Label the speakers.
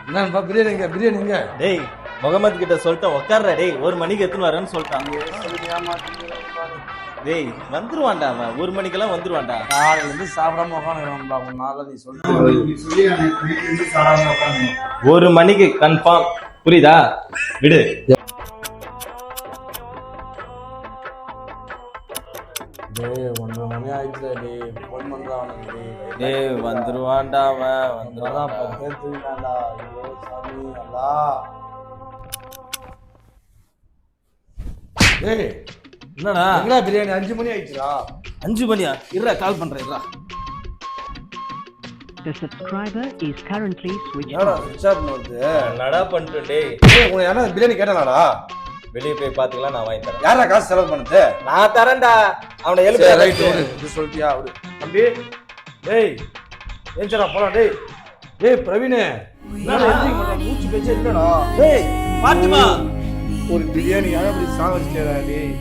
Speaker 1: என்னப்பா பிரியாணிங்க பிரியாணிங்க?
Speaker 2: டேய் முகமது கிட்ட சொல்லிட்டேன் உட்கார்ற. டேய் 1 மணிக்கு எடுத்துன்னு வரேன்னு சொல்லிட்டான். டேய் வந்துருவான்டா அவன், 1 மணிக்கெல்லாம் வந்துருவான்டா.
Speaker 1: காலையில இருந்து சாப்பிடாம உட்காந்துருவான்பா. உன்னால நீ சொல்லி
Speaker 2: 1 மணிக்கு கன்ஃபார்ம். புரியுதா? விடு.
Speaker 1: டேய் 1:30 மணி ஆயிடுச்சு. டேய் ஃபோன் பண்றான் அவனுக்கு.
Speaker 2: டேய் வந்துருவான்டா அவன், வந்துருவான்.
Speaker 1: வந்துருவான். பேத்துக்கிட்டான்டா. ஐயோ சாமி அல்லா. டேய்
Speaker 2: என்னடா
Speaker 1: என்ன பிரியாணி 5 மணி ஆயிடுச்சுடா.
Speaker 2: 5 மணியா? இருடா கால் பண்றேன். இருடா.
Speaker 3: The subscriber is currently switched
Speaker 1: என்னடா
Speaker 3: off.
Speaker 1: சுவிட்ச் ஆஃப் வருது?
Speaker 2: என்னடா பண்ணிட்டு? டேய்
Speaker 1: டேய் உனக்கு யாரா பிரியாணி கேட்டானாடா?
Speaker 2: வெளியே போய் பாத்துக்கலாம், நான் வாங்கி தரேன்.
Speaker 1: யாரா காசு செலவு பண்ணது?
Speaker 2: நான் தரேன்டா. அவனை
Speaker 1: சரி
Speaker 2: எழுப்பி
Speaker 1: ரைட் விடு. இது சொல்லிட்டியா விடு. தம்பி டேய் ஏஞ்சடா போலாம். டேய் டேய் பிரவீன் என்னடா மூச்சு பேச்சே இல்லடா.
Speaker 2: டேய் பாத்துமா
Speaker 1: ஒரு பிரியாணி யாரா அப்படி சாவச்சிட்டடா டேய்.